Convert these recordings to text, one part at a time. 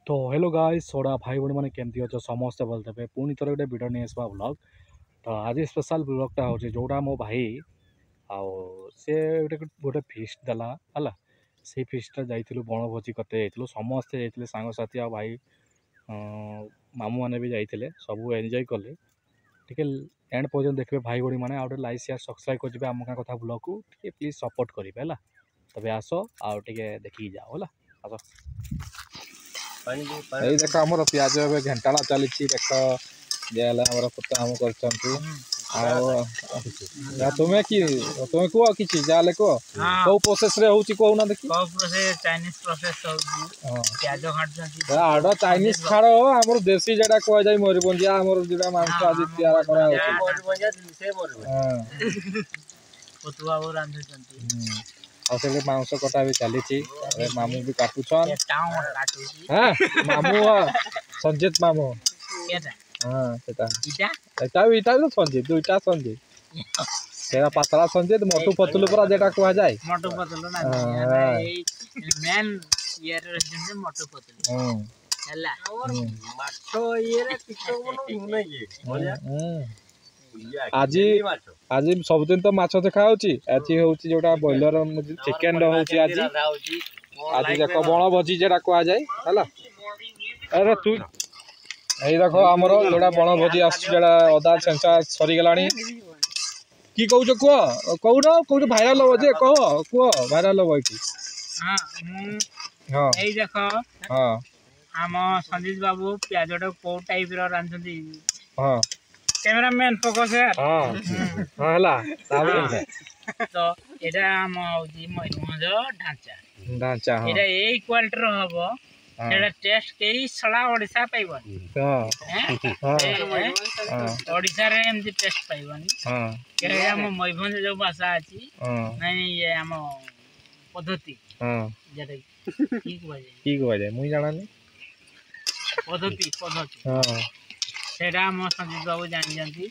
तो hello guys soda भाई भाई मैंने केमती अच्छे समस्ते बोलते पुणी थोड़े गोटे भिडियो नहीं आसवा ब्लॉग तो आज स्पेशल ब्लॉगटा हूँ जोड़ा मो भाई आउ सी गोटे गोटे फिस्ट देला है से फिस्टा जाइलु बनभोजी करते जाइलु समस्ते जाइए सांगसाथी आ भाई मामू मैंने भी जाइए सब एंजॉय कले टे एंड पर्यटन देखिए भाई भाई मैंने आउटे लाइक शेयर सब्सक्राइब करेंगे आम क्या कथा ब्लॉग को टे प्लीज सपोर्ट करेंगे है तबे आस आउ टे देखिए जाओ है आस এই দেখো আমার পিয়াজ ଏବେ ଘେଣ୍ଟାଳା ଚାଲିଛି ଦେଖ ଦିଆହେଲା ଆମର ପୋତା ଆମ କରିଛନ୍ତି ଆଉ ତୁମେ କୁହ କିଛି ଯାହେଲେ କୁହ କୋଉ ପ୍ରୋସେସ ରେ ହଉଛି କହୁନା ଦେଖି କୋଉ ପ୍ରୋସେସ ଚାଇନିଜ ପ୍ରୋସେସ ହଉଛି ପିଆଜ ଘାଣ୍ଟୁଛନ୍ତି ଆଡ ଚାଇନିଜ ଖାଡ ଆମର ଦେଶୀ ଯେଟା କୁହାଯାଏ ମୟୂରଭଞ୍ଜିଆ ଆମର ଯେଟା ମାଂସ ଆଜି ତିଆରି କରାଯାଉଛି ମୟୂରଭଞ୍ଜିଆ ସେ ମୟୂରଭଞ୍ଜିଆ ପତୁ ବାବୁ ରାନ୍ଧୁଛନ୍ତି ଆଉ ସେ ମାଂସ କଟା ବି ଚାଲିଛି ମାମୁ ବି କାଟୁଛନ୍ ହଁ ମାମୁ ସଞ୍ଜିତ ମାମୁ ହଁ ସେଟା ଏଟା ତ ସଞ୍ଜିତ ଦୁଇଟା ସଞ୍ଜିତ ସେଟା ପାତଳା ସଞ୍ଜିତ ମୋଟୁ ପତଲୁ ପରା ଯେଟା କୁହାଯାଏ ମୋଟୁ ପତଲୁ ନା ଏଇ ମେନ୍ ଇଏରେ ରହିଛନ୍ତି ମୋଟୁ ପତଲୁ ହେଲା ମାଛ ଇଏରେ କିଛି ବନଉନି আজি আজি सबदिन तो माछ देखा होची एथि होची जोटा बॉयलर चिकन रो होची आज आज देखो बण भोजी जेटा कोआ जाय हला अरे तू एई देखो हमरो जोटा बण भोजी आस जेटा अदा सेंसा सरी गलानी की कहू छ कहू भाइरल हो जे कहो को भाइरल हो की हां एई देखो हां हम संदीप बाबू प्याजटा को टाइप रो रांधती हां कैमरामैन फोकस है हां हां हला तो एटा हम होजी मयूरभंज ढांचा हां एटा एई क्वालिटी रो हबो एटा टेस्ट केही सला ओडिसा पाइबनी हां ओडिसा रे एमती टेस्ट पाइबनी हां के हम मयूरभंज जो भाषा अछि नहीं ये हम पद्धति हां जेटा की कहै मुई जानानी पद्धति हां सेटा हम संजीत बाबू जानि जानती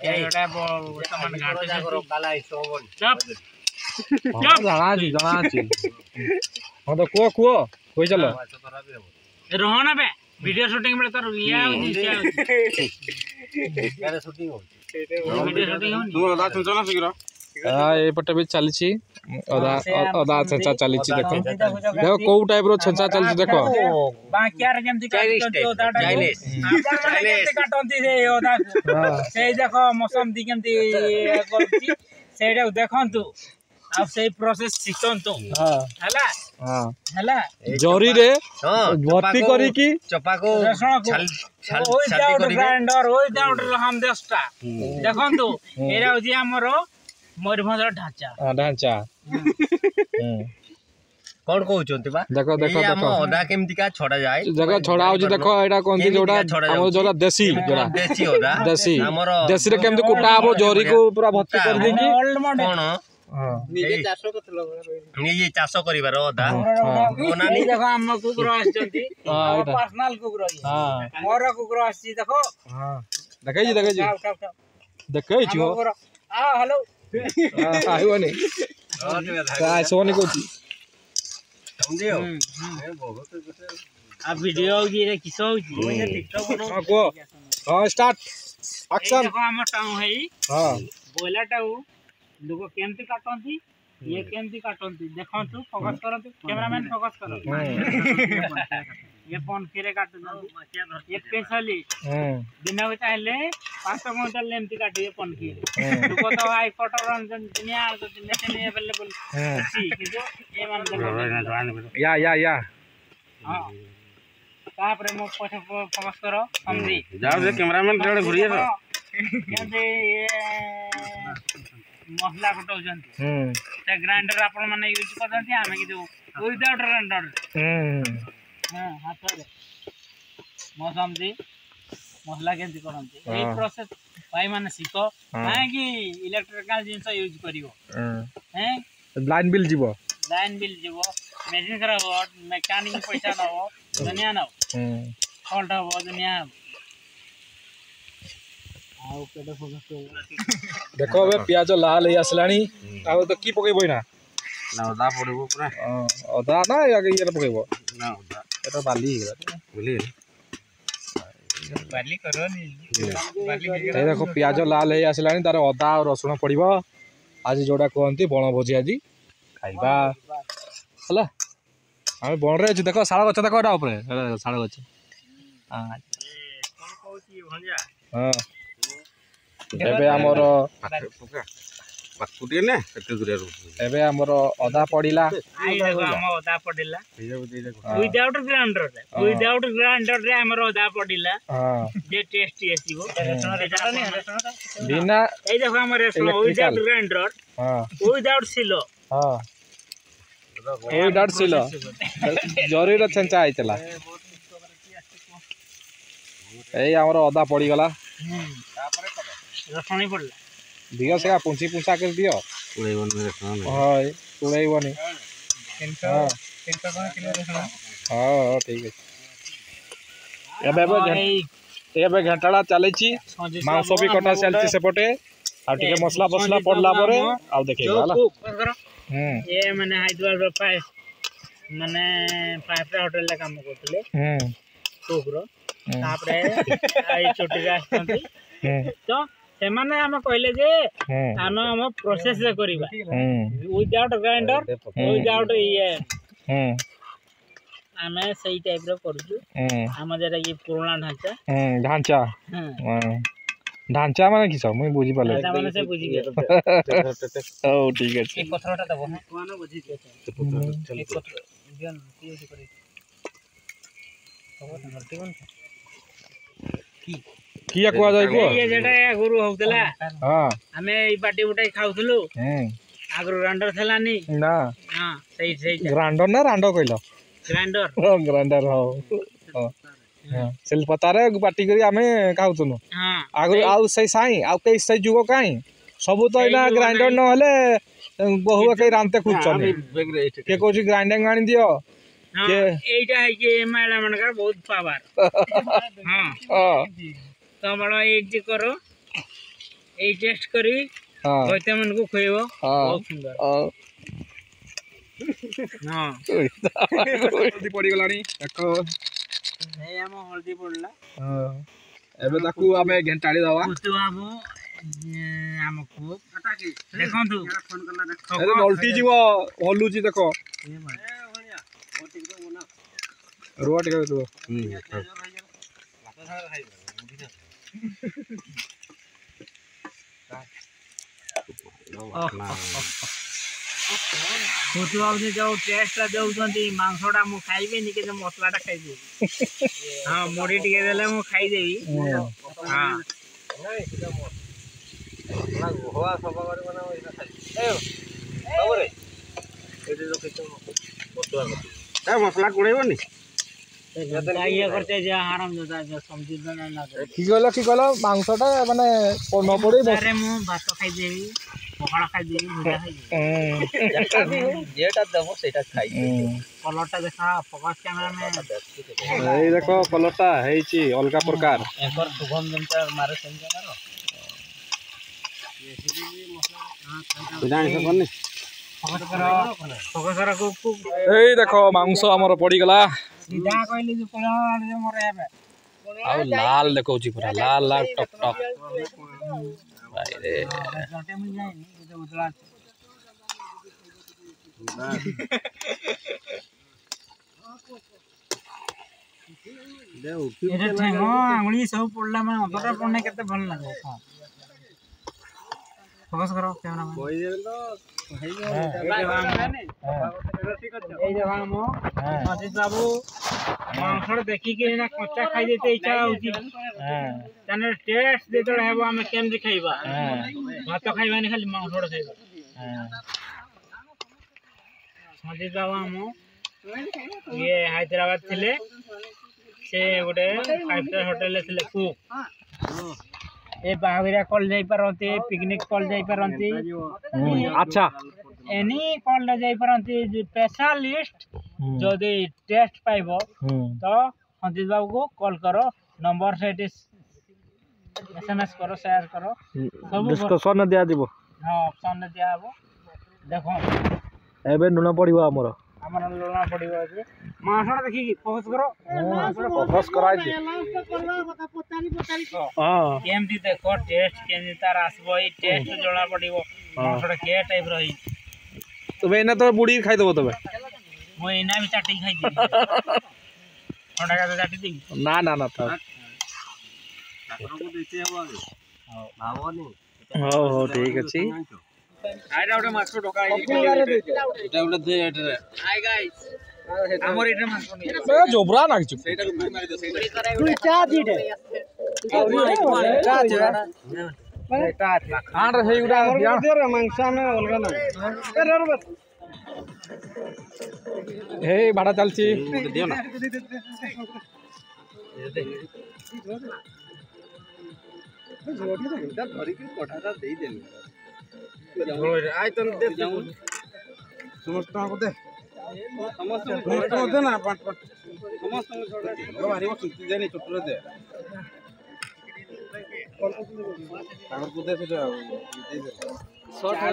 एटा वर्तमान घाट जाकर काला हिस्सा चप जाना छी हां तो कोई चलो रहो ना बे वीडियो शूटिंग में तो रिया यार शूटिंग हो वीडियो शूटिंग हो तू अदा चंचना शीघ्र ए पटे भी चली छी अदा छंचा चली छी देखो को टाइप रो छंचा चली देखो बाकियार जेमति काटती ओदा चाइनीज चाइनीज काटती से ओदा से देखो मौसम दी केमति करती सेडा देखंतु अब से प्रोसेस सिखंतु हला हला जोरी रे भर्ती करी की चपा को छल छाती करी ग्राइंडर होय दाउट हम देस्टा देखंतु एरा होजी हमरो मयूरभंज ढांचा ढांचा कौन कहउचंती बा देखो देखो देखो ओदा केमति का छोड़ा जाय जगह छोड़ा होजी देखो एटा कोनती जोड़ा हमर जोड़ा देसी जोड़ा देसी ओदा देसी देसी रे केमति कुटा आबो जोरी को पूरा भर्ती कर दे की कोन निजे चासो कथलो निजे चासो करिबार ओदा ओनानी देखो हम कुकुर आछंती पर्सनल कुकुर हां मोर कुकुर आछि देखो हां देखै छी आ हेलो आइवनी काय सोनी कोची समझियो आ वीडियो की रे किसो होची टिकटॉक बनो हां को हां स्टार्ट एक्शन देखो हम टाउ है हां बोला टाउ लोग केमती काटंती ये केमती काटंती देखंतु फोकस करंतु कैमरामैन फोकस करो ये फोन फिरे काटंती ये स्पेशली दिन को चाहले 500 क्विंटल लेमती काटी ये फोन की लोग तो हाई फोटो रंजन दुनिया तो दुनिया अवेलेबल छी किजो ए मान या हां तापरे मो फोकस करो समझी जाओ जे कैमरामैन जोड़े घुरिए तो केमते ये मसला कटौजंती से ग्राइंडर आपण माने यूज करजंती हमें कि जो विदाउट ग्राइंडर हाथ रे मौसम दी मसला केमती करंती ए प्रोसेस भाई माने सिखो काहे कि इलेक्ट्रिकल जिंस यूज करिवो हैं लाइन बिल जीवो मशीन खराब हो मैकेनिक पैसा न हो दुनिया न हो फॉल्ट हो दुनिया आउ केडे फोकस देखो बे प्याज लाल हे आसलानी आउ तो की पकेबो ना ना अदा पड़बो पूरा अदा ना या ये पकेबो ना अदा ଏଟା ବାଲି ହେଇଗଲା ବୁଝିଲେ ବାଲି କରନି এই দেখো ପିଆଜ ଲାଲ ହେଇ ଆସିଲାଣି ତାର ଅଦା ଆଉ ରସୁଣ ପଡ଼ିବ ଆଜି ଯୋଉଟା କୁହନ୍ତି ବଣଭୋଜି ଆଜି ଖାଇବା ହେଲା ଆମେ ବଣରେ ଅଛୁ ଦେଖ ଶାଳ ଗଛ ଦେଖ ଏଟା ଉପରେ ଶାଳ ଗଛ କଣ କହୁଛି ଭଞ୍ଜା ହଁ ଏବେ ଆମର ପାକୁଟିଏ ନା କେତେ ଦୂର ରହୁଛି ଏବେ ଆମର ଅଦା ପଡ଼ିଲା ଆଇ ଦେଖ ଆମ ଅଦା ପଡ଼ିଲା ୱିଦାଉଟ୍ ଗ୍ରାଇଣ୍ଡର ରେ ଆମର ଅଦା ପଡ଼ିଲା ହଁ ଯେ ଟେଷ୍ଟି ଆସିବ ବିନା ଏଇ ଦେଖ ଆମର ରସୁଣ ୱିଦାଉଟ୍ ଗ୍ରାଇଣ୍ଡର ହଁ ୱିଦାଉଟ୍ ସିଲୋ ହଁ ୱିଦାଉଟ୍ ସିଲ ଜରିରେ ଛେଞ୍ଚା ହେଇଥିଲା ଏଇ ଆମର ଅଦା ପଡ଼ିଗଲା ରସୁଣ ପଡ଼ିଲା ଦିଅ ସେଟା ପୁଞ୍ଛି ପୁଞ୍ଛା କରି ଦିଅ ହଁ ଉଡ଼େଇବନି ହଁ ହଁ ଠିକ୍ ଅଛି ଏବେ ଘେଣ୍ଟାଟା ଚାଲିଛି ମାଂସ ବି କଟା ଚାଲିଛି ସେପଟେ ଆଉ ଟିକେ ମସଲା ଫସଲା ପଡ଼ିଲା ପରେ ଆଉ ଦେଖେଇବା ହେଲା ये मैंने हैदराबाद फाइव मैंने फाइव होटल रे काम करथले कुकरो तापरे आई छोटी आछंती तो से माने हम कहले जे हम प्रोसेस रे करिबा विदाउट ग्राइंडर विदाउट ये हमें सही टाइप रो करजु हम जेरा ये पुराना ढांचा ढांचा माने किस मुई बुझी पाले माने से बुझी गया ओ ठीक है एक पत्थरटा दबो है कोना बुझी के एक पत्थर दियन पीओसी करी सब नरती कोन किया कुआ जाय को ये जेटा गुरु होतला हां हमें ई बाटी उठाई खाउथलु आगरो ग्राइंडर थलानी ना हां सही सही ग्राइंडर ना रांडो कइलो ग्राइंडर ग्राइंडर हो सिलपतारे बाटी करी आमे खाउतनु हां आगु आउ सही साई आउ कई सही जुगो काई सब तो इना ग्राइंडर न हले बहु कई रांते खुचनी के कोची ग्राइंडिंग आनी दियो के एटा है के माला मनकर बहुत पावर हां तो बड़ा एक जे करो ए टेस्ट करी हां होते मन को खइबो बहुत सुंदर हां हल्दी पड़ी गलानी देखो ए हम हल्दी पड़ला हां एबे ताकू हमें घंटाड़ी दवा कुतु बाबू हमको पता की देखंतु फोन करला देखो अरे नल्टी जीवो हलुची देखो रुआ टिका दो कुतु बाबू जो टेस्ट ला देउछंती मांसडा मु खाइबे नि के मसलाटा खाइबे हां मोडी टिके देले मु खाइ देबी हां ना होआ सफा करे बना इना खाइ ए बाबू रे एते जो कितो बतुआ ए मसला कुड़ेबनी ये करते जे आराम जोता जे समझी ना ना की कहलो मांसटा माने न पड़े अरे मु भात खाइ देबी पखाड़ा खाइ देबी भुजा खाइ देबी जेटा दबो सेटा खाइ कलरटा देखा फोकस कैमरा में ए देखो कलरटा हेची अलगा प्रकार एकर सुगम जनता मारे सेंजा मारो जानि से कोनी फोकस करा को ए देखो मांस हमर पड़ी गला सीधा कहली जे कोला जे मोर हेबे आ लाल देखौची पूरा लाल लाल टक टक भाई रे जटे मिल जाए नि जे उजला दे उठी एटा ठेंगो आंगुली सब पड़ला माने अतटा पड़ने केते भल लागो फोकस करो कैमरा में कोई दे तो ए जे हम अजीत बाबू मांसड़ देखि के ना कच्चा खाइ देते इच्छा होची तने टेस्ट देतो हेबो हम केम जे खाइबा भात खाइबा नि खाली मांसड़ खाइबा अजीत बाबू हम ये हैदराबाद थिले से गोटे 5 स्टार होटल ले थिले कुक ए बाहरिया कॉल जाई परंती पिकनिक कॉल जाई परंती अच्छा एनी कॉल जाई परंती स्पेशलिस्ट जदी टेस्ट पाइबो तो अजीत बाबू को कॉल करो नंबर से एसएमएस करो शेयर करो सब डिस्कशन दिया दिबो हां ऑप्शन दिया हबो देखो एबे नुना पड़िबो हमर ଆମର ଲଣା ପଡିବ ଏବେ ମାଂସଟା ଦେଖିକି ଫୋକସ୍ କର ଫୋକସ୍ କରାଇଛି ହଁ କେମିତି ଦେଖ ଟେଷ୍ଟ କେମିତି ତାର ଆସିବ ଏଇ ଟେଷ୍ଟ ଜଣା ପଡିବ ମାଂସଟା କେ ଟାଇପ ର ହେଇଛି ତବେ ଏଇନା ତବେ ବୁଡ଼ି ଖାଇଦେବ ତବେ ମୁଁ ଏଇନା ବି ଚାଟିକି ଖାଇଯିବି ଥଣ୍ଡା କାଦ ଚାଟି ଦେବି ନା ନା ନା ଥାଉ ହଉ ହଉ ଠିକ୍ ଅଛି ଆଇଟା ଗୋଟେ ମାଛ ଢକା ହେଇଛି এটা ওটা দে এটা ହାଇ ଗାଇସ୍ ଆମର ଏଇଟା ମାଛ ନେଇ ଜୋବ୍ରା ନାଗିଛୁ সেইটাকে গুলি মারি দে সেইটা তুই চা দিটে ଖାଣ୍ଡ ହେଇଗୁଡ଼ା মাংস আমি অলগা না ହେଇ ଭାଡ଼ା ଚାଲିଛି দিও না এটা ধরিকি কঠাটা দেই দেলি আই তো দে সমস্ত দে সমস্ত দে না পাঁচ পাঁচ সমস্ত ছড়া মারিব সুতি দেনি ছোটরে দে তারপর কুদে সেটা দেই দে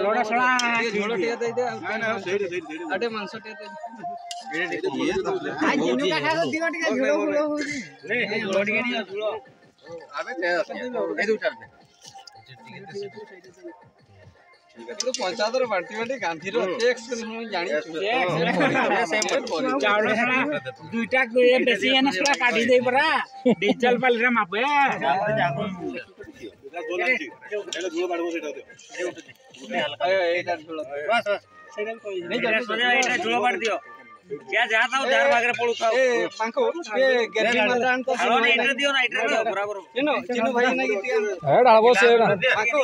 লোড়া ছড়া ঝোড় টিয়া দেই দে না না সেইটা সেইটা আটে মাংস টিয়া দে আই জিনুকা খাও দিবা টিকা ঝোড় গুলো হউছি নে ঝোড় টিকা নিয়া ঝোড় আবে দে এই দুটা দে কিন্তু পঞ্চায়তৰ বাটি বাটি গান্ধীৰ টেক্স জানি চাউল ছড়া দুইটা বেশি এনে ছড়া কাটি দেই পরা ডিজিটাল পালরে মাপে এইটা ঝোড় बस बस ସେଇଟା ସଜା ଏଇଟା ଝୋଳ ବାଡି ଦିଅ क्या जा था उधार मागरे पड़ू था ए पांको के गेटी मारान तो हालो ने इटर दियो ना इटर दियो बराबर चिनु भाई ना गिटी ହେ ଡାଳବ ସେ पांको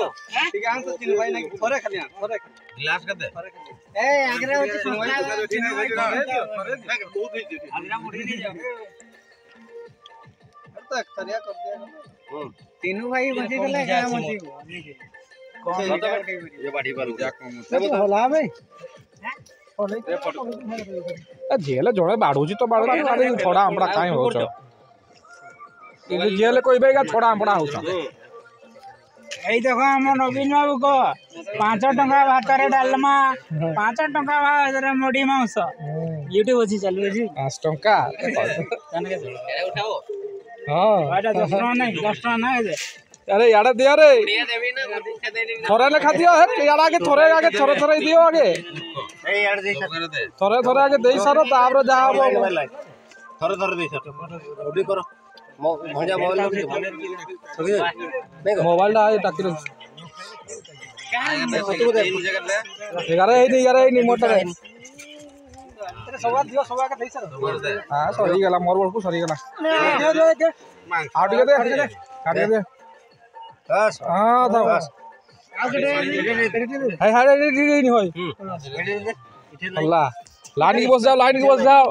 ठीक आन तो चिनु भाई ना थोड़े खाली थोड़े गिलास कर दे ए आगरे होती चिनु भाई थोड़े बहुत ही आगरा मुड़ी नहीं जाओ तो तरिया कर दे तीनों भाई बची गले क्या मची कौन ये बाड़ी पर जा कम होला भाई ଝିଅଲେ ଜଣେ ବାଢୁଛି ତ ବାଢୁଛି ଛଡା ଆମ୍ପଡା କାଇଁ ହଉଛ କିନ୍ତୁ ଝିଅଲେ କହିବେ ଏକା ଛଡା ଆମ୍ପଡା ହଉଛ ଏଇ ଦେଖ ଆମ ନବୀନ ବାବୁ କ 5 ଟଙ୍କା ଭାତରେ ଡାଲମା 5 ଟଙ୍କା ଭାତରେ ମୁଢି ମାଂସ ୟୁଟ୍ୟୁବ ଅଛି ଚାଲୁ ଅଛି 5 ଟଙ୍କା ଜାନ କେତେ उठाओ ହଁ ଏଇଟା 10 ଟଙ୍କା ନାହିଁ 10 ଟଙ୍କା ନାହିଁ ଆରେ ଇଆଡେ ଦିଅ ରେ ये देवी ना मुझे दे दे ଥରେ ଲେଖା ଦିଅ ହେ ଇଆଡେ ଆଗେ ଥରେ ଥରେ ଦିଅ ଆଗେ ए यार दे ଥରେ ଆଗେ ଦେଇ ସାର ତାପରେ ଯାହା ହବ थोड़े थोड़े दे सर ओडी करो भंजा मोबाइल ମୋବାଇଲ ଟା ଡାକିରେ तू दे जगह ले ଏଗାର ଏଇନି ମୋଟରେ ସବା ଦିଅ ସବା କା ଦେଇ ସାର ହଁ ସରିଗଲା ମୋର ବେଳକୁ ସରିଗଲା मांग ଆଉ ଟିକେ ଦେ କାଟିକେ ଦେ बस ହଁ ଥାଉ ଆଉ କେଟେ ହାଇ ହାଇ ନି ହୋଇ ହେଲା ଲାଇନ କି ବସ ଯାଅ